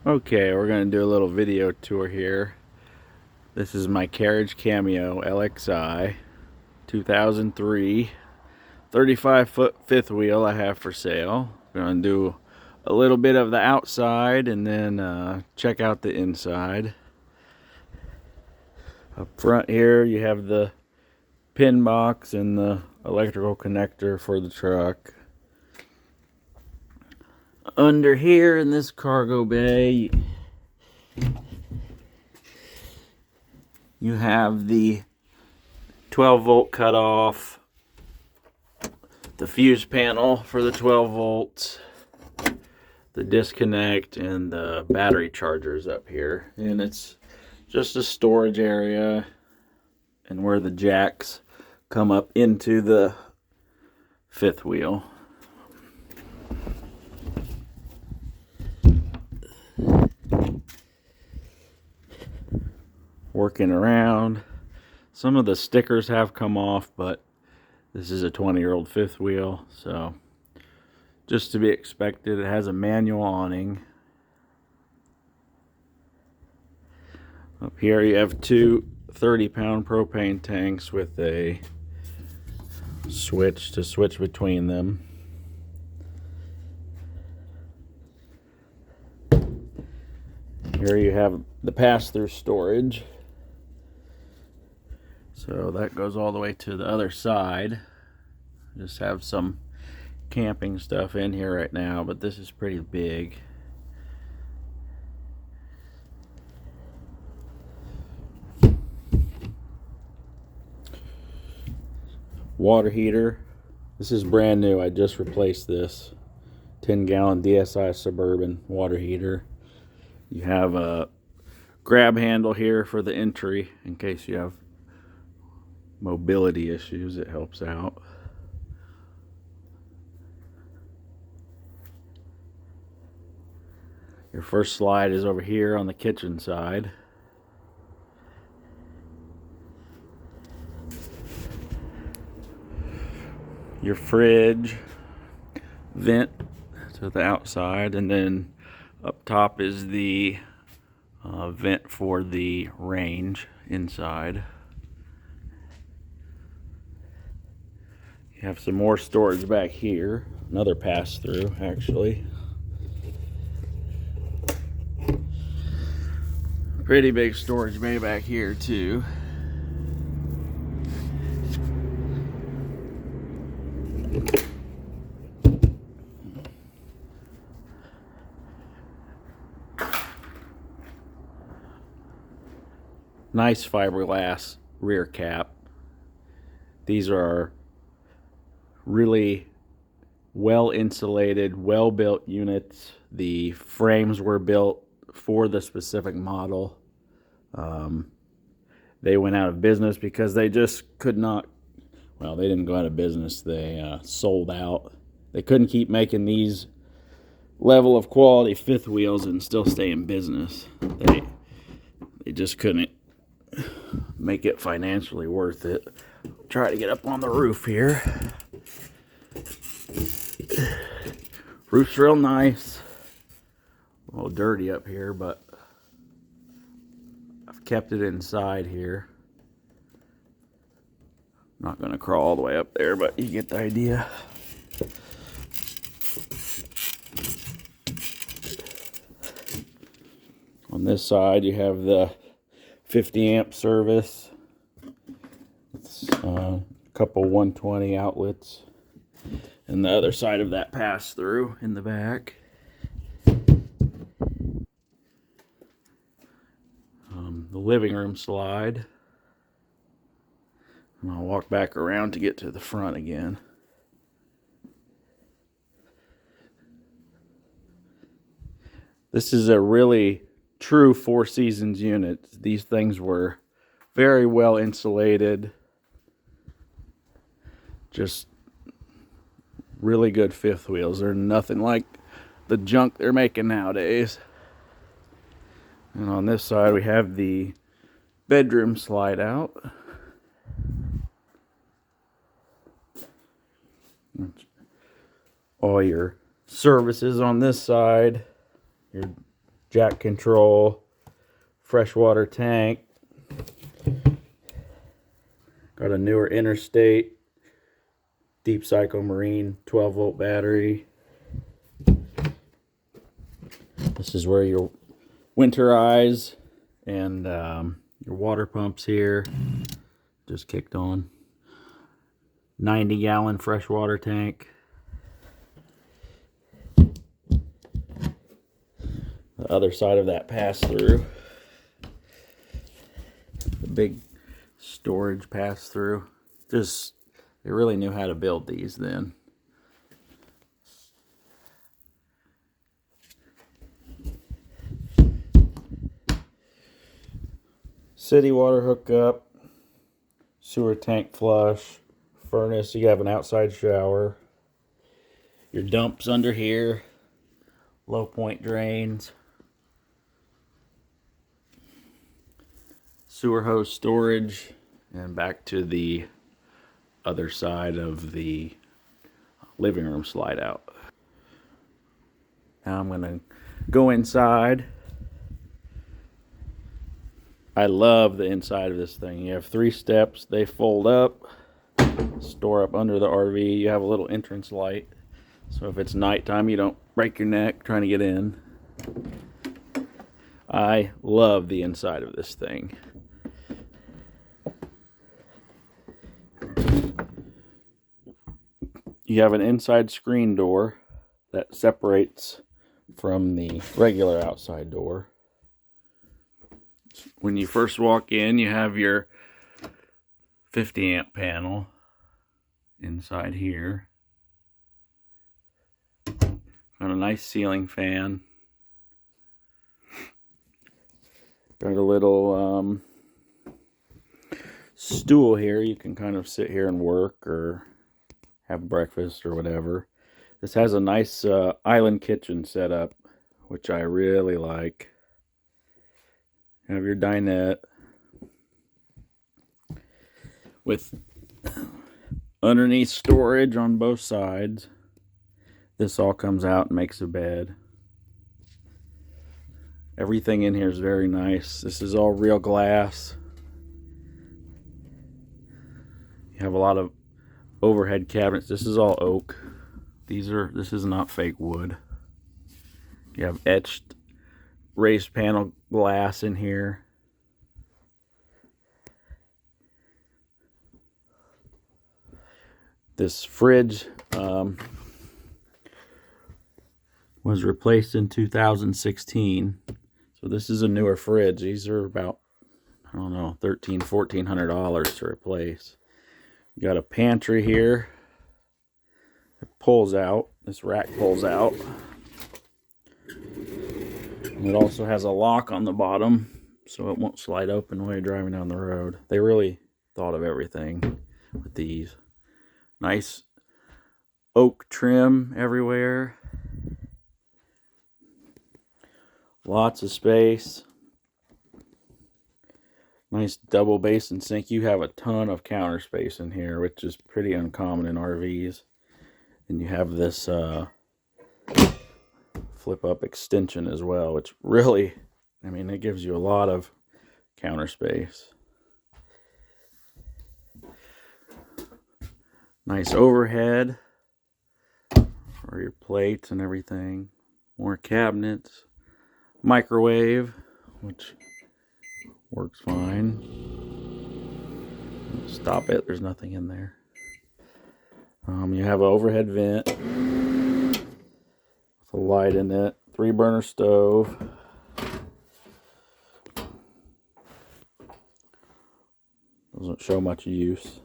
Okay, we're going to do a little video tour here. This is my Carriage Cameo LXI 2003 35-foot fifth wheel I have for sale. We're going to do a little bit of the outside and then check out the inside. Up front here you have the pin box and the electrical connector for the truck. Under here in this cargo bay you have the 12-volt cutoff, the fuse panel for the 12 volts, the disconnect, and the battery chargers up here. And it's just a storage area and where the jacks come up into the fifth wheel. Working around, some of the stickers have come off, but this is a 20-year-old fifth wheel, so just to be expected. It has a manual awning. Up here you have two 30-pound propane tanks with a switch to switch between them. Here you have the pass-through storage. So that goes all the way to the other side. Just have some camping stuff in here right now, but this is pretty big. Water heater. This is brand new. I just replaced this 10-gallon DSI Suburban water heater. You have a grab handle here for the entry in case you have mobility issues. It helps out. Your first slide is over here on the kitchen side. Your fridge vent to the outside, and then up top is the vent for the range inside. You have some more storage back here, another pass-through actually. Pretty big storage bay back here too. Nice fiberglass rear cap. These are really well insulated, well built units. The frames were built for the specific model. They went out of business because they just could not, well, they didn't go out of business, they sold out. They couldn't keep making these level of quality fifth wheels and still stay in business. They just couldn't make it financially worth it. Try to get up on the roof here. Roof's real nice. A little dirty up here, but I've kept it inside here. I'm not going to crawl all the way up there, but you get the idea. On this side, you have the 50 amp service. It's a couple 120 outlets. And the other side of that pass through in the back. The living room slide. And I'll walk back around to get to the front again. This is a really true Four Seasons unit. These things were very well insulated. Just really good fifth wheels. They're nothing like the junk they're making nowadays. And on this side we have the bedroom slide out. All your services on this side, your jack control, freshwater tank. Got a newer Interstate Deep Cycle Marine 12-volt battery. This is where your winterize and your water pumps here. Just kicked on. 90-gallon freshwater tank. The other side of that pass-through. The big storage pass-through. Just, they really knew how to build these then. City water hookup, sewer tank flush, furnace. You have an outside shower. Your dumps under here, low point drains, sewer hose storage, and back to the other side of the living room slide out. Now I'm going to go inside. I love the inside of this thing. You have 3 steps. They fold up, store up under the RV. You have a little entrance light, so if it's nighttime you don't break your neck trying to get in. I love the inside of this thing. You have an inside screen door that separates from the regular outside door. When you first walk in, you have your 50 amp panel inside here. Got a nice ceiling fan. Got a little stool here. You can kind of sit here and work or have breakfast or whatever. This has a nice island kitchen setup, which I really like. Have your dinette with underneath storage on both sides. This all comes out and makes a bed. Everything in here is very nice. This is all real glass. You have a lot of overhead cabinets. This is all oak. This is not fake wood. You have etched raised panel glass in here. This fridge was replaced in 2016. So this is a newer fridge. These are about, I don't know, $1,400 to replace. You got a pantry here. It pulls out. This rack pulls out. It also has a lock on the bottom, so it won't slide open while you're driving down the road. They really thought of everything with these. Nice oak trim everywhere. Lots of space. Nice double basin sink. You have a ton of counter space in here, which is pretty uncommon in RVs. And you have this flip up extension as well, which really, I mean, it gives you a lot of counter space. Nice overhead for your plates and everything. More cabinets. Microwave, which works fine. Stop it, there's nothing in there. You have an overhead vent with a light in it. 3-burner stove. Doesn't show much use.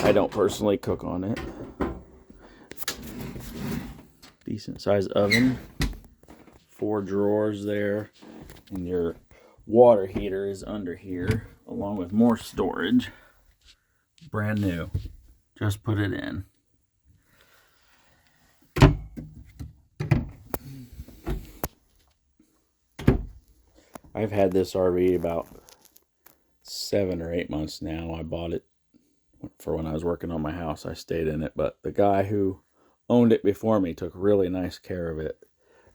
I don't personally cook on it. Decent sized oven. 4 drawers there. And your water heater is under here, along with more storage. Brand new. Just put it in. I've had this RV about 7 or 8 months now. I bought it for when I was working on my house. I stayed in it, but the guy who owned it before me took really nice care of it.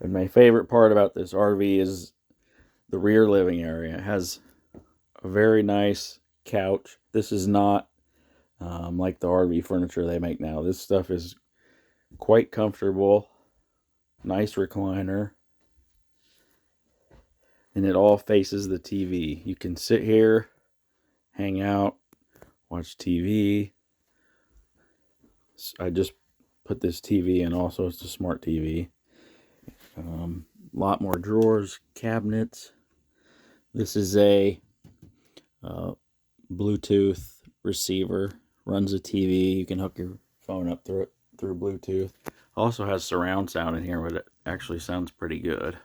And my favorite part about this RV is the rear living area. It has a very nice couch. This is not like the RV furniture they make now. This stuff is quite comfortable. Nice recliner. And it all faces the TV. You can sit here, hang out, watch TV. I just put this TV in also. It's a smart TV. Lot more drawers, cabinets. This is a Bluetooth receiver. Runs a TV. You can hook your phone up through it through Bluetooth. Also has surround sound in here, but it actually sounds pretty good.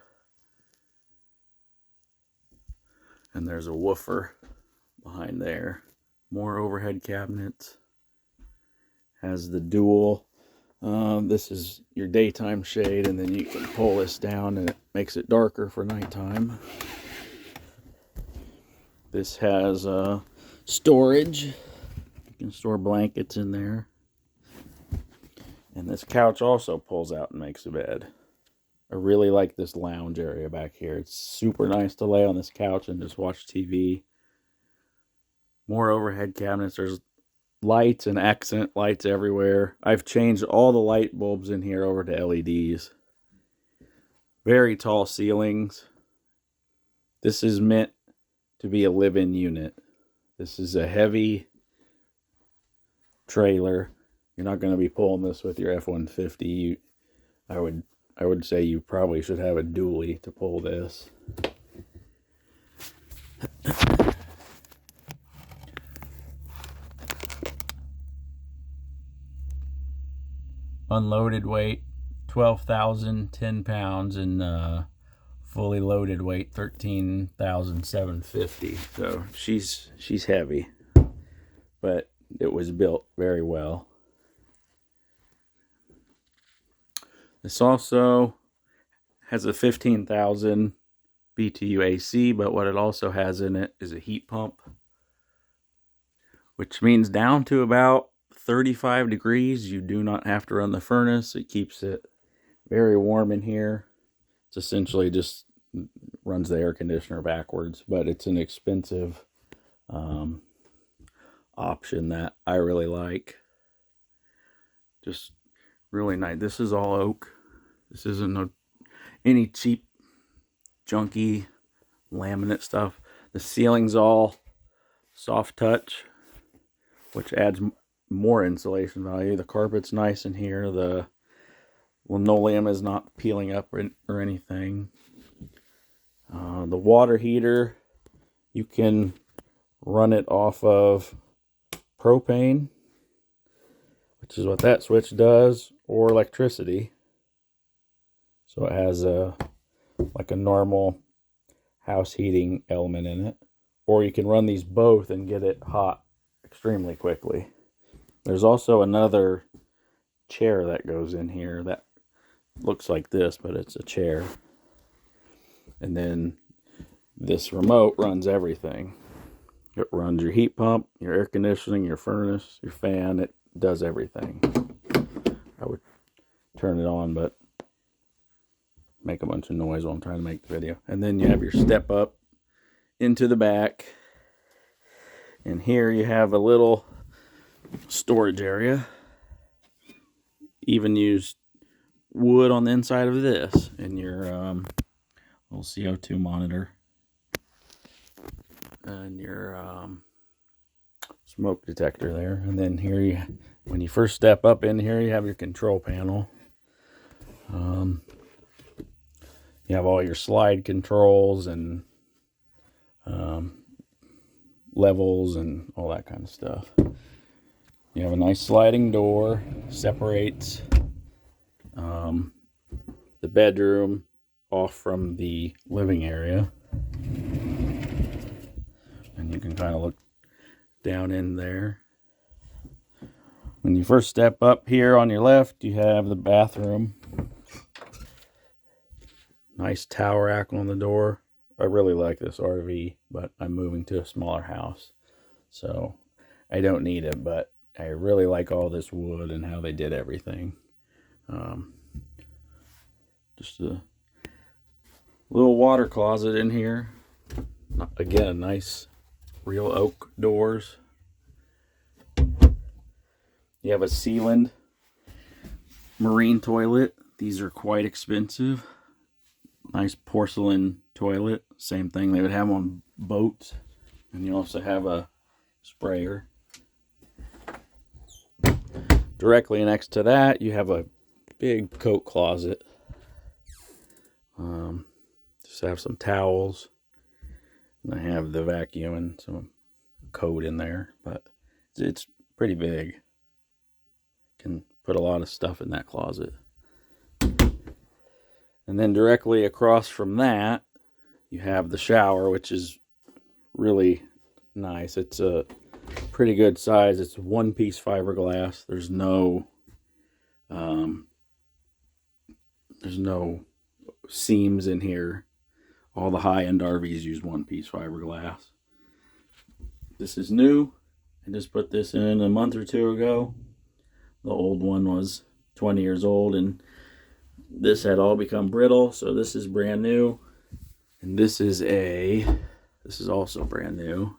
And there's a woofer behind there. More overhead cabinets. Has the dual. This is your daytime shade, and then you can pull this down and it makes it darker for nighttime. This has storage. You can store blankets in there. And this couch also pulls out and makes a bed. I really like this lounge area back here. It's super nice to lay on this couch and just watch TV. More overhead cabinets. There's lights and accent lights everywhere. I've changed all the light bulbs in here over to LEDs. Very tall ceilings. This is meant to be a live-in unit. This is a heavy trailer. You're not going to be pulling this with your F-150. I would say you probably should have a dually to pull this. Unloaded weight 12,010 pounds, and fully loaded weight 13,750. So she's heavy, but it was built very well. This also has a 15,000 BTU AC, but what it also has in it is a heat pump, which means down to about 35 degrees, you do not have to run the furnace. It keeps it very warm in here. It's essentially just runs the air conditioner backwards, but it's an expensive option that I really like. Just really nice. This is all oak. This isn't any cheap, junky laminate stuff. The ceiling's all soft touch, which adds more insulation value. The carpet's nice in here. The linoleum is not peeling up or anything. The water heater, you can run it off of propane, which is what that switch does, or electricity. So it has like a normal house heating element in it. Or you can run these both and get it hot extremely quickly. There's also another chair that goes in here that looks like this, but it's a chair. And then this remote runs everything. It runs your heat pump, your air conditioning, your furnace, your fan. It does everything. I would turn it on, but make a bunch of noise while I'm trying to make the video. And then you have your step up into the back. And here you have a little storage area. Even used wood on the inside of this, and your little CO2 monitor, and your smoke detector there. And then here, when you first step up in here, you have your control panel. You have all your slide controls and levels and all that kind of stuff. You have a nice sliding door, separates the bedroom off from the living area. And you can kind of look down in there. When you first step up here on your left, you have the bathroom. Nice towel rack on the door. I really like this RV, but I'm moving to a smaller house, so I don't need it, but I really like all this wood and how they did everything. Just a Little water closet in here. Again, nice real oak doors. You have a Sealand marine toilet. These are quite expensive. Nice porcelain toilet. Same thing they would have on boats. And you also have a sprayer. Directly next to that, you have a big coat closet. Just have some towels. And I have the vacuum and some coat in there. But it's pretty big. Can put a lot of stuff in that closet. And then directly across from that, you have the shower, which is really nice. It's a pretty good size. It's one-piece fiberglass. There's no seams in here. All the high-end RVs use one-piece fiberglass. This is new. I just put this in a month or two ago. The old one was 20 years old, and this had all become brittle, so this is brand new. And this is also brand new.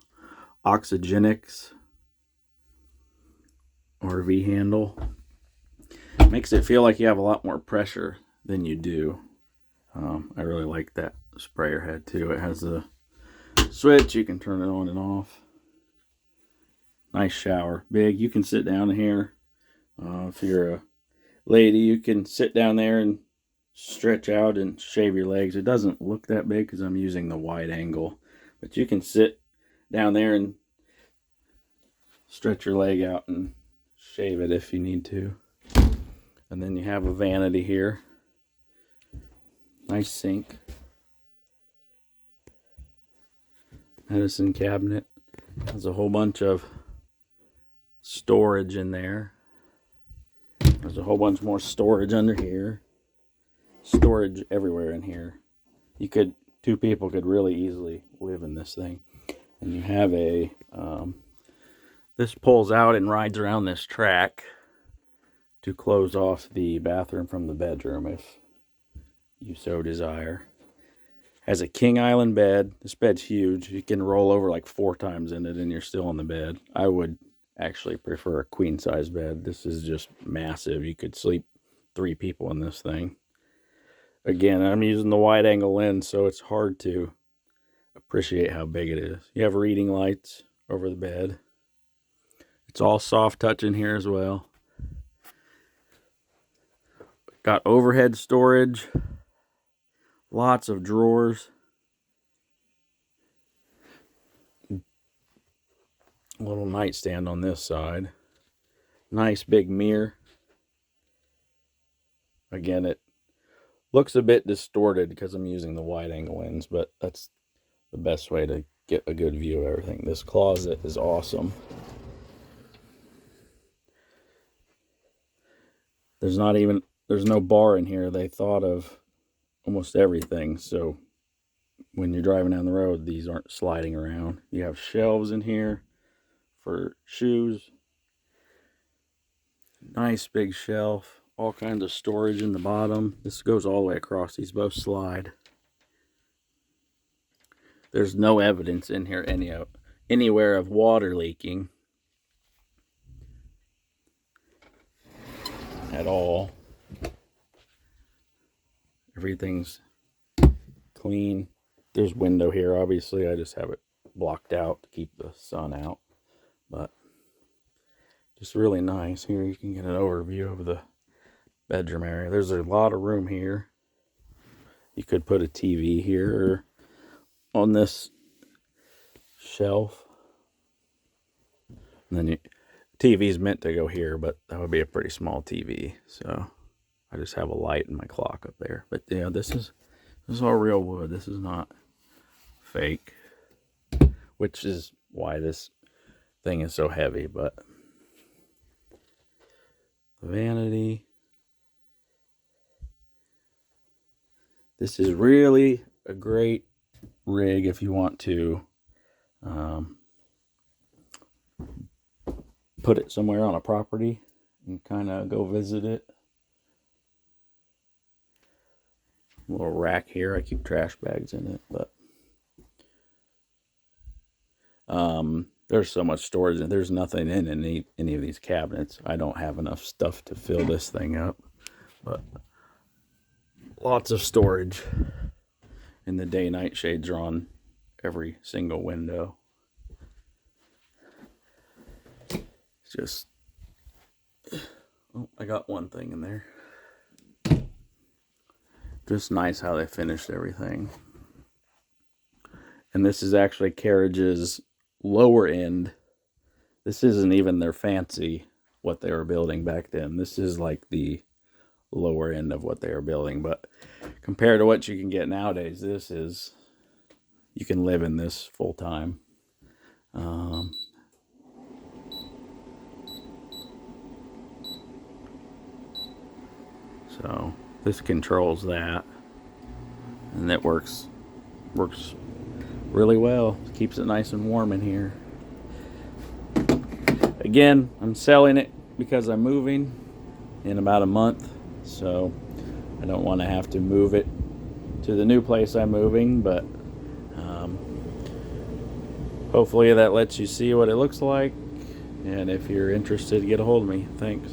Oxygenics RV handle. Makes it feel like you have a lot more pressure than you do. I really like that sprayer head too. It has a switch, you can turn it on and off. Nice shower, big. You can sit down here. If you're a lady, you can sit down there and stretch out and shave your legs. It doesn't look that big because I'm using the wide angle, but you can sit down there and stretch your leg out and shave it if you need to. And then you have a vanity here. Nice sink. Medicine cabinet. Has a whole bunch of storage in there. There's a whole bunch more storage under here. Storage everywhere in here. Two people could really easily live in this thing. And you have this pulls out and rides around this track to close off the bathroom from the bedroom if you so desire. Has a king island bed. This bed's huge. You can roll over like 4 times in it and you're still in the bed. I would actually prefer a queen size bed. This is just massive. You could sleep 3 people in this thing. Again, I'm using the wide angle lens, so it's hard to appreciate how big it is. You have reading lights over the bed. It's all soft touch in here as well. Got overhead storage. Lots of drawers. A little nightstand on this side. Nice big mirror. Again, it looks a bit distorted because I'm using the wide angle lens, but that's the best way to get a good view of everything. This closet is awesome. There's no bar in here. They thought of almost everything, so when you're driving down the road, these aren't sliding around. You have shelves in here for shoes. Nice big shelf. All kinds of storage in the bottom. This goes all the way across. These both slide. There's no evidence in here anywhere of water leaking at all. Everything's clean. There's window here, obviously. I just have it blocked out to keep the sun out. But just really nice. Here you can get an overview of the bedroom area. There's a lot of room here. You could put a TV here or on this shelf. And then TV's meant to go here, but that would be a pretty small TV. So I just have a light and my clock up there. But yeah, this is all real wood. This is not fake, which is why this thing is so heavy. But the vanity. This is really a great rig if you want to put it somewhere on a property and kind of go visit it. little rack here. I keep trash bags in it, but there's so much storage and there's nothing in any of these cabinets. I don't have enough stuff to fill this thing up, but lots of storage. And the day-night shades are on every single window. It's just, oh, I got one thing in there. Just nice how they finished everything. And this is actually Carriage's lower end. This isn't even their fancy, what they were building back then. This is like the lower end of what they were building. But compared to what you can get nowadays, this is, you can live in this full time. So this controls that, and that works really well. Keeps it nice and warm in here. Again, I'm selling it because I'm moving in about a month, so I don't want to have to move it to the new place I'm moving, but hopefully that lets you see what it looks like, and if you're interested, get a hold of me. Thanks.